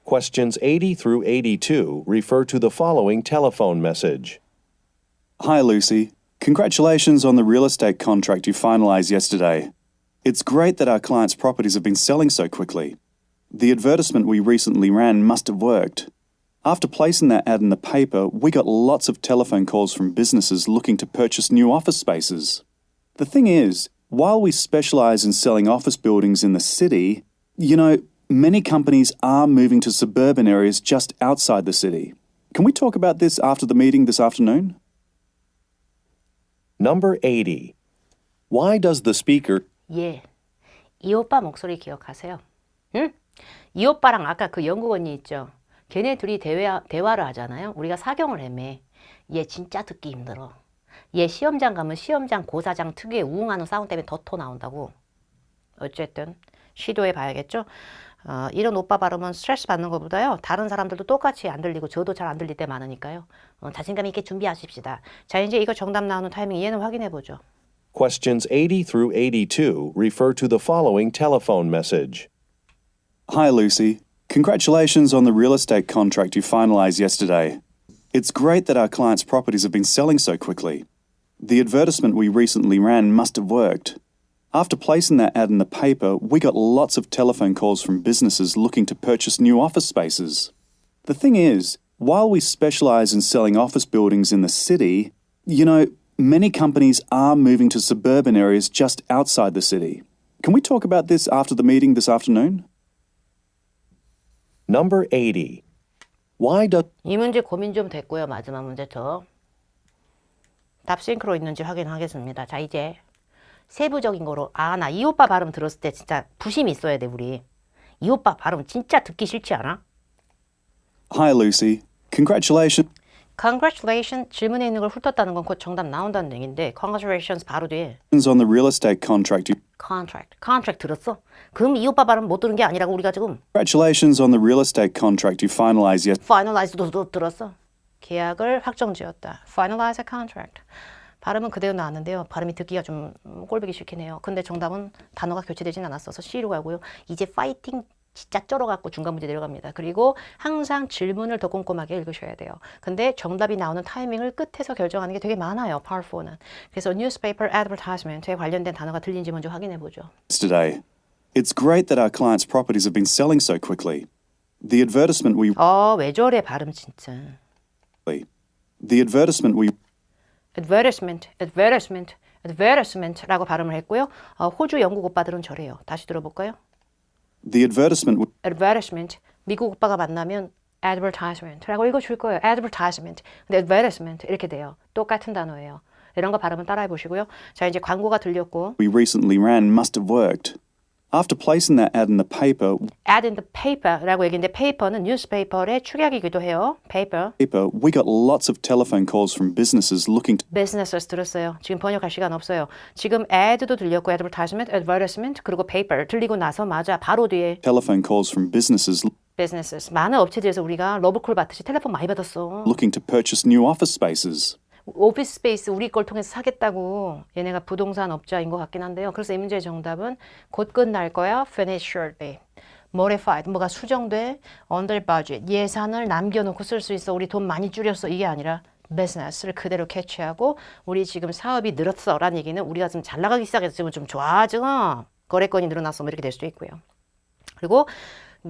Questions 80 through 82 refer to the following telephone message. Hi, Lucy. Congratulations on the real estate contract you finalized yesterday. It's great that our clients' properties have been selling so quickly. The advertisement we recently ran must have worked. After placing that ad in the paper, we got lots of telephone calls from businesses looking to purchase new office spaces. The thing is, while we specialize in selling office buildings in the city, many companies are moving to suburban areas just outside the city. Can we talk about this after the meeting this afternoon? Number 80. Why does the speaker 예. 이 오빠 목소리 기억하세요? 응? 이 오빠랑 아까 그 영국 언니 있죠? 걔네 둘이 대화를 하잖아요. 우리가 사경을 헤매. 얘 진짜 듣기 힘들어. 얘 시험장 가면 시험장 고사장 특유의 우웅하는 사운드 때문에 더 토 나온다고. 어쨌든 시도해 봐야겠죠? 이런 오빠 발음은 스트레스 받는 것보다요. 다른 사람들도 똑같이 안 들리고 저도 잘 안 들릴 때 많으니까요. 자신감 있게 준비하십시다. 자, 이제 이거 정답 나오는 타이밍 얘는 확인해 보죠. Questions 80 through 82 refer to the following telephone message. Hi, Lucy. Congratulations on the real estate contract you finalized yesterday. It's great that our clients' properties have been selling so quickly. The advertisement we recently ran must have worked. After placing that ad in the paper, we got lots of telephone calls from businesses looking to purchase new office spaces. The thing is, while we specialize in selling office buildings in the city, many companies are moving to suburban areas just outside the city. Can we talk about this after the meeting this afternoon? Number 80. Why does 이 문제 고민 좀 됐고요. 마지막 문제 더. 답 싱크로 있는지 확인하겠습니다. 자, 이제 세부적인 거로 나 이 오빠 발음 들었을 때 진짜 부심이 있어야 돼, 우리. 이 오빠 발음 진짜 듣기 싫지 않아? Hi, Lucy. Congratulations. Congratulations 질문에 있는 걸 훑었다는 건 곧 정답 나온다는 얘기인데 Congratulations 바로 뒤에 on the real estate contract you Contract 들었어? 그럼 이 오빠 발음 못 들은 게 아니라고 우리가 지금 Congratulations on the real estate contract you finalized yesterday. Finalize도 들었어? 계약을 확정지었다. Finalize a contract. 발음은 그대로 나왔는데요. 발음이 듣기가 좀 꼴보기 싫긴 해요. 근데 정답은 단어가 교체되진 않았어서 C로 가고요. 이제 파이팅 진짜 쩔어갖고 중간 문제 내려갑니다. 그리고 항상 질문을 더 꼼꼼하게 읽으셔야 돼요. 근데 정답이 나오는 타이밍을 끝에서 결정하는 게 되게 많아요. Part 4는. 그래서 newspaper advertisement에 관련된 단어가 들린지 먼저 확인해 보죠. Yesterday. It's great that our clients' properties have been selling so quickly. The advertisement we 왜 저래 발음 진짜. The advertisement we advertisement라고 발음을 했고요. 호주 영국 오빠들은 저래요. 다시 들어볼까요? The advertisement advertisement 미국 오빠가 만나면 advertisement라고 읽어줄 거예요. advertisement 근데 advertisement 이렇게 돼요. 똑같은 단어예요. 이런 거 발음은 따라해 보시고요. 자, 이제 광고가 들렸고 we recently ran must have worked. After placing that ad in the paper, ad in the paper라고 얘기했는데 paper는 newspaper의 축약이기도 해요. paper we got lots of telephone calls from businesses looking to businesses 들었어요. 지금 번역할 시간 없어요. 지금 ad도 들렸고 advertisement, advertisement 그리고 paper 들리고 나서 맞아 바로 뒤에 telephone calls from businesses businesses 많은 업체들에서 우리가 러브콜 받듯이 텔레폰 많이 받았어. looking to purchase new office spaces. 오피스 스페이스 우리 걸 통해서 사겠다고 얘네가 부동산 업자인 것 같긴 한데요. 그래서 이 문제의 정답은 곧 끝날 거야. Finish shortly. Modified. 뭐가 수정돼. Under budget. 예산을 남겨놓고 쓸 수 있어. 우리 돈 많이 줄였어. 이게 아니라 business를 그대로 캐치하고 우리 지금 사업이 늘었어. 라는 얘기는 우리가 좀 잘 나가기 시작해서 지금 좀 좋아지고 거래건이 늘어났어. 뭐 이렇게 될 수도 있고요. 그리고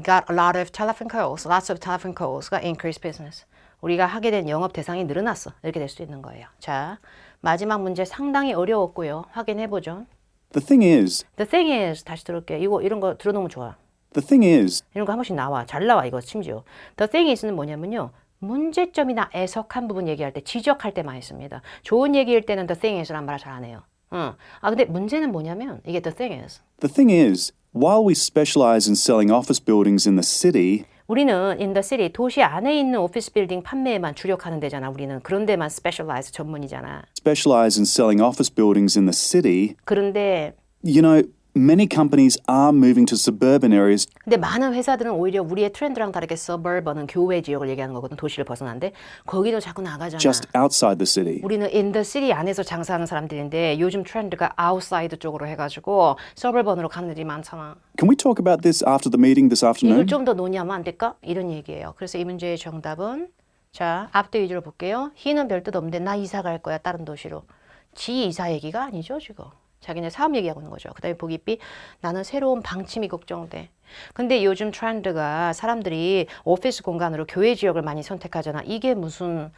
got a lot of telephone calls. Lots of telephone calls가 increased business. 우리가 하게 된 영업 대상이 늘어났어. 이렇게 될 수 있는 거예요. 자, 마지막 문제 상당히 어려웠고요. 확인해 보죠. The thing is, 다시 들을게요. 이런 거 들어놓으면 좋아. the thing is, 이런 거 한 번씩 나와. 잘 나와 이거 심지어. The thing is는 뭐냐면요. 문제점이나 애석한 부분 얘기할 때, 지적할 때 많이 씁니다. 좋은 얘기일 때는 the thing is라는 말을 잘 안 해요. 근데 문제는 뭐냐면 이게 the thing is. the thing is, while we specialize in selling office buildings in the city, 우리는 in the city, 도시 안에 있는 오피스 빌딩 판매에만 주력하는 데잖아. 우리는 그런 데만 specialize 전문이잖아. specialize in selling office buildings in the city, 그런데 Many companies are moving to suburban areas 근데 많은 회사들은 오히려 우리의 트렌드랑 다르게 suburban은 교외 지역을 얘기하는 거거든. 도시를 벗어난데 거기도 자꾸 나가잖아. just outside the city. 우리는 in the city 안에서 장사하는 사람들인데 요즘 트렌드가 outside 쪽으로 해가지고 suburban으로 가는 애들이 많잖아. Can we talk about this after the meeting this 이걸 afternoon? 좀 더 논의하면 안 될까? 이런 얘기예요. 그래서 이 문제의 정답은 자 앞뒤 위주로 볼게요. he는 별 뜻 없는데 나 이사 갈 거야 다른 도시로. 지 이사 얘기가 아니죠 지금. 자기네 사업 얘기하고 있는 거죠. 그 다음에 보기 B 나는 새로운 방침이 걱정돼. 근데 요즘 트렌드가 사람들이 오피스 공간으로 교외 지역을 많이 선택하잖아. 이게 무슨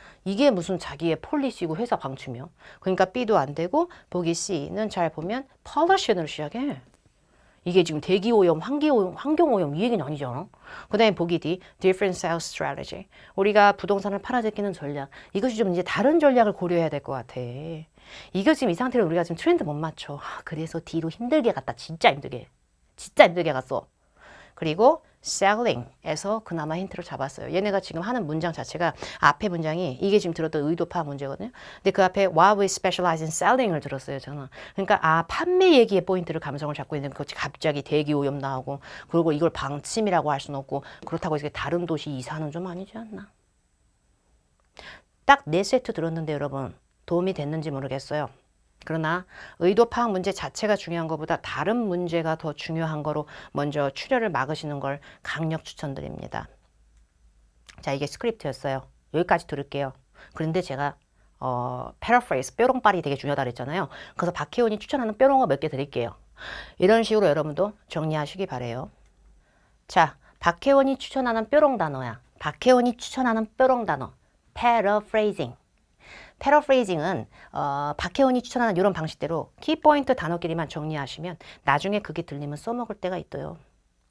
자기의 폴리시고 회사 방침이요. 그러니까 B도 안 되고 보기 C는 잘 보면 pollution으로 시작해. 이게 지금 대기오염, 환경오염 이 얘기는 아니잖아. 그 다음에 보기 D, different sales strategy. 우리가 부동산을 팔아제끼는 전략. 이것이 좀 이제 다른 전략을 고려해야 될 것 같아. 이거 지금 이 상태로 우리가 지금 트렌드 못 맞춰. 그래서 D로 힘들게 갔다. 진짜 힘들게 갔어. 그리고 selling에서 그나마 힌트를 잡았어요. 얘네가 지금 하는 문장 자체가 앞에 문장이 이게 지금 들었던 의도 파악 문제거든요. 근데 그 앞에 while we specialize in selling을 들었어요. 저는. 그러니까 판매 얘기의 포인트를 감성을 잡고 있는 거지. 갑자기 대기오염 나오고 그리고 이걸 방침이라고 할 수는 없고 그렇다고 해서 다른 도시 이사는 좀 아니지 않나. 딱 4세트 들었는데 여러분 도움이 됐는지 모르겠어요. 그러나 의도 파악 문제 자체가 중요한 것보다 다른 문제가 더 중요한 거로 먼저 출혈을 막으시는 걸 강력 추천드립니다. 자, 이게 스크립트였어요. 여기까지 들을게요. 그런데 제가 패러프레이즈, 뾰롱빨이 되게 중요하다 그랬잖아요. 그래서 박혜원이 추천하는 뾰롱어 몇 개 드릴게요. 이런 식으로 여러분도 정리하시기 바래요. 자, 박혜원이 추천하는 뾰롱 단어야. 박혜원이 추천하는 뾰롱 단어. paraphrasing. 패러프레이징은 박혜원이 추천하는 이런 방식대로 키포인트 단어끼리만 정리하시면 나중에 그게 들리면 써먹을 때가 있어요.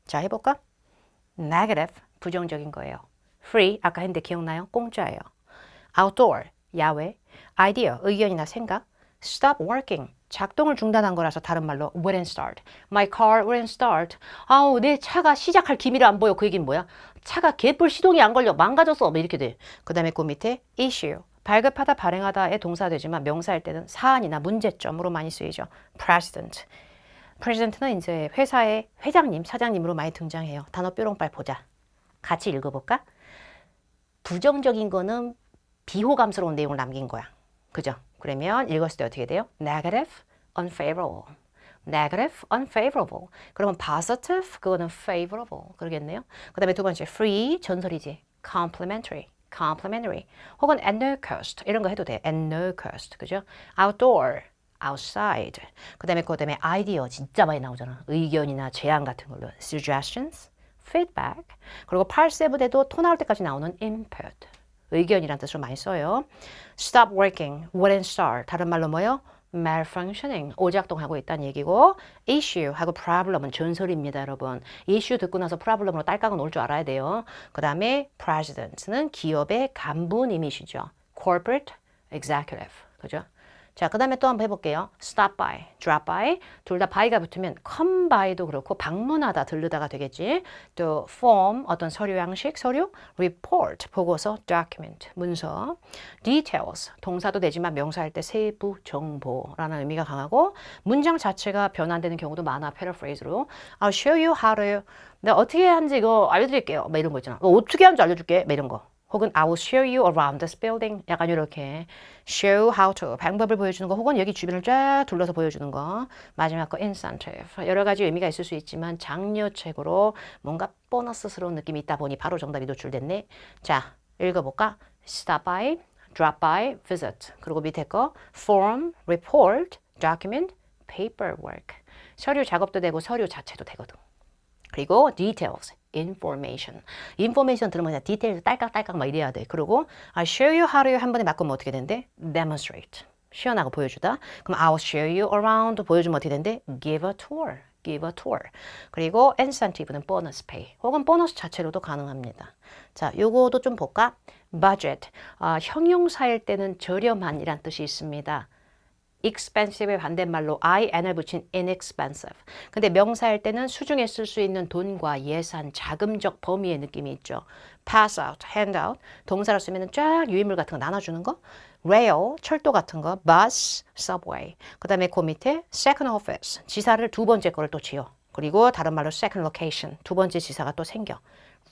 자, 해볼까? negative, 부정적인 거예요. free, 아까 했는데 기억나요? 공짜예요. outdoor, 야외. idea, 의견이나 생각. stop working, 작동을 중단한 거라서 다른 말로 wouldn't start. My car wouldn't start. 아우, 내 차가 시작할 기미를 안 보여. 그 얘기는 뭐야? 차가 개뿔 시동이 안 걸려. 망가졌어. 뭐 이렇게 돼. 그 다음에 그 밑에 issue. 발급하다, 발행하다의 동사되지만 명사할 때는 사안이나 문제점으로 많이 쓰이죠. president. president는 이제 회사의 회장님, 사장님으로 많이 등장해요. 단어 뾰롱빨 보자. 같이 읽어볼까? 부정적인 거는 비호감스러운 내용을 남긴 거야. 그죠? 그러면 읽었을 때 어떻게 돼요? negative, unfavorable. negative, unfavorable. 그러면 positive, 그거는 favorable. 그러겠네요. 그 다음에 두 번째, free, 전설이지. complimentary. complimentary 혹은 at no cost 이런 거 해도 돼. at no cost 그죠? outdoor, outside 그 다음에 idea 진짜 많이 나오잖아. 의견이나 제안 같은 걸로 suggestions, feedback 그리고 parse브대도 토 나올 때까지 나오는 input 의견이란 뜻으로 많이 써요. stop working, wouldn't start 다른 말로 뭐예요? malfunctioning, 오작동하고 있다는 얘기고 issue하고 problem은 전설입니다, 여러분. issue 듣고 나서 problem으로 딸깍은 올 줄 알아야 돼요. 그 다음에 president는 기업의 간부님이시죠. corporate executive, 그죠? 자, 그 다음에 또 한번 해볼게요. stop by, drop by 둘 다 by가 붙으면 come by도 그렇고 방문하다, 들르다가 되겠지. 또 form, 어떤 서류 양식, 서류 report, 보고서, document, 문서 details, 동사도 되지만 명사할 때 세부 정보라는 의미가 강하고 문장 자체가 변환되는 경우도 많아. 패러프레이즈로 I'll show you how to 내가 어떻게 하는지 이거 알려드릴게요. 막 이런 거 있잖아. 어떻게 하는지 알려줄게. 막 이런 거. 혹은 I will show you around this building. 약간 이렇게 show how to 방법을 보여주는 거 혹은 여기 주변을 쫙 둘러서 보여주는 거. 마지막 거 incentive. 여러 가지 의미가 있을 수 있지만 장려책으로 뭔가 보너스스러운 느낌이 있다 보니 바로 정답이 노출됐네. 자, 읽어볼까? stop by, drop by, visit. 그리고 밑에 거 form, report, document, paperwork. 서류 작업도 되고 서류 자체도 되거든. 그리고 details, information. information 들으면 그냥 디테일 딸깍딸깍 막 이래야 돼. 그리고 I'll show you how to 한 번에 바꾸면 어떻게 된대? demonstrate. 시연하고 보여주다. 그럼 I'll show you around 보여주면 어떻게 된대? give a tour. give a tour. 그리고 incentive는 bonus pay. 혹은 보너스 자체로도 가능합니다. 자, 요거도 좀 볼까? budget. 형용사일 때는 저렴한이란 뜻이 있습니다. expensive의 반대말로 in을 붙인 inexpensive. 근데 명사일 때는 수중에 쓸 수 있는 돈과 예산, 자금적 범위의 느낌이 있죠. pass out, hand out. 동사로 쓰면 쫙 유인물 같은 거 나눠주는 거. rail, 철도 같은 거. bus, subway. 그 다음에 그 밑에 second office. 지사를 두 번째 거를 또 지어. 그리고 다른 말로 second location. 두 번째 지사가 또 생겨.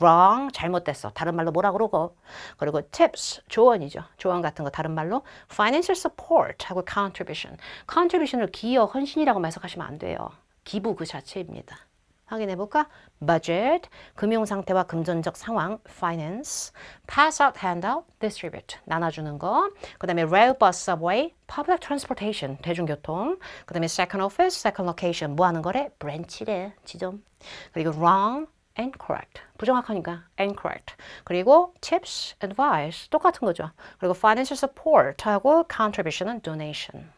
wrong, 잘못됐어. 다른 말로 뭐라 그러고. 그리고 tips, 조언이죠. 조언 같은 거 다른 말로 financial support 하고 contribution. contribution을 기여, 헌신이라고 해석하시면 안 돼요. 기부 그 자체입니다. 확인해 볼까? budget, 금융 상태와 금전적 상황, finance, pass out, hand out, distribute, 나눠주는 거. 그 다음에 rail, bus, subway, public transportation, 대중교통. 그 다음에 second office, second location, 뭐 하는 거래? branch래, 지점. 그리고 wrong, incorrect, 부정확하니까 incorrect. 그리고 tips, advice, 똑같은 거죠. 그리고 financial support 하고 contribution은 donation.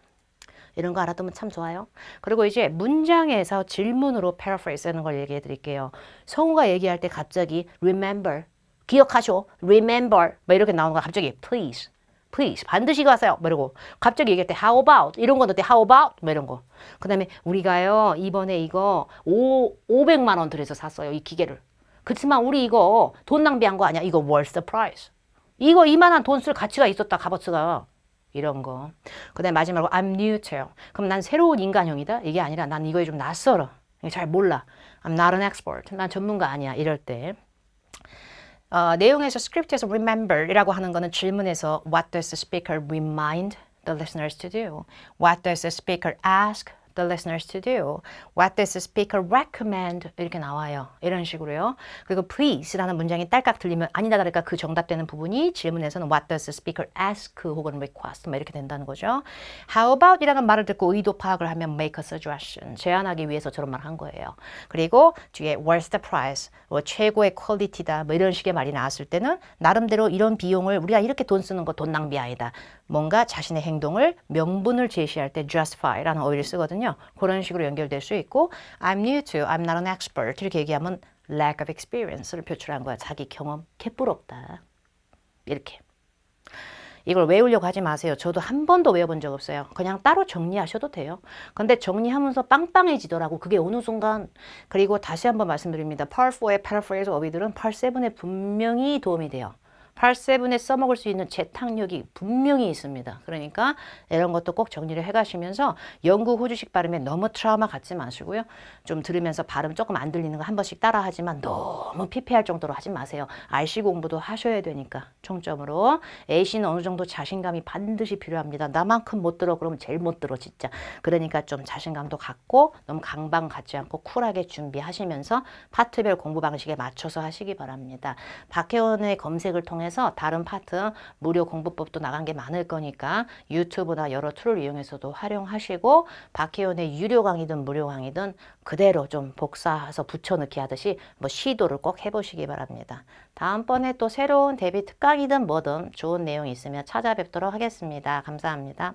이런 거 알아두면 참 좋아요. 그리고 이제 문장에서 질문으로 paraphrase 하는 걸 얘기해 드릴게요. 성우가 얘기할 때 갑자기 remember, 기억하쇼, remember 뭐 이렇게 나오는 거 갑자기 please, please 반드시 가세요 뭐 이러고 갑자기 얘기할 때 how about 이런 거 넣을 때 how about 뭐 이런 거. 그 다음에 우리가요 이번에 이거 500만 원 들여서 샀어요 이 기계를. 그렇지만 우리 이거 돈 낭비한 거 아니야. 이거 worth the price. 이거 이만한 돈 쓸 가치가 있었다 값어치가. 이런 거. 그 다음에 마지막으로 I'm new to. 그럼 난 새로운 인간형이다? 이게 아니라 난 이거에 좀 낯설어. 잘 몰라. I'm not an expert. 난 전문가 아니야. 이럴 때. 내용에서 스크립트에서 remember이라고 하는 거는 질문에서 What does the speaker remind the listeners to do? What does the speaker ask the listeners to do? What does the speaker recommend? 이렇게 나와요. 이런 식으로요. 그리고 please라는 문장이 딸깍 들리면 아니다 다를까 그 정답되는 부분이 질문에서는 What does the speaker ask 혹은 request 뭐 이렇게 된다는 거죠. How about 이라는 말을 듣고 의도 파악을 하면 make a suggestion. 제안하기 위해서 저런 말을 한 거예요. 그리고 뒤에 where's the price? 뭐 최고의 퀄리티다 뭐 이런 식의 말이 나왔을 때는 나름대로 이런 비용을 우리가 이렇게 돈 쓰는 거 돈 낭비 아니다. 뭔가 자신의 행동을 명분을 제시할 때 justify라는 어휘를 쓰거든요. 그런 식으로 연결될 수 있고 I'm new to, I'm not an expert 이렇게 얘기하면 lack of experience를 표출한 거야. 자기 경험 개뿔없다. 이렇게. 이걸 외우려고 하지 마세요. 저도 한 번도 외워본 적 없어요. 그냥 따로 정리하셔도 돼요. 근데 정리하면서 빵빵해지더라고. 그게 어느 순간. 그리고 다시 한번 말씀드립니다. Part 4의 paraphrase 어휘들은 Part 7에 분명히 도움이 돼요. Part 7에 써먹을 수 있는 재탕력이 분명히 있습니다. 그러니까 이런 것도 꼭 정리를 해가시면서 영국 호주식 발음에 너무 트라우마 갖지 마시고요. 좀 들으면서 발음 조금 안 들리는 거 한 번씩 따라하지만 너무 피폐할 정도로 하지 마세요. RC 공부도 하셔야 되니까 총점으로. A씨는 어느 정도 자신감이 반드시 필요합니다. 나만큼 못 들어 그러면 제일 못 들어 진짜. 그러니까 좀 자신감도 갖고 너무 강박 갖지 않고 쿨하게 준비하시면서 파트별 공부 방식에 맞춰서 하시기 바랍니다. 박혜원의 검색을 통해 해서 다른 파트 무료 공부법도 나간 게 많을 거니까 유튜브나 여러 툴을 이용해서도 활용하시고 박혜원의 유료 강의든 무료 강의든 그대로 좀 복사해서 붙여넣기 하듯이 뭐 시도를 꼭 해보시기 바랍니다. 다음번에 또 새로운 대비 특강이든 뭐든 좋은 내용이 있으면 찾아뵙도록 하겠습니다. 감사합니다.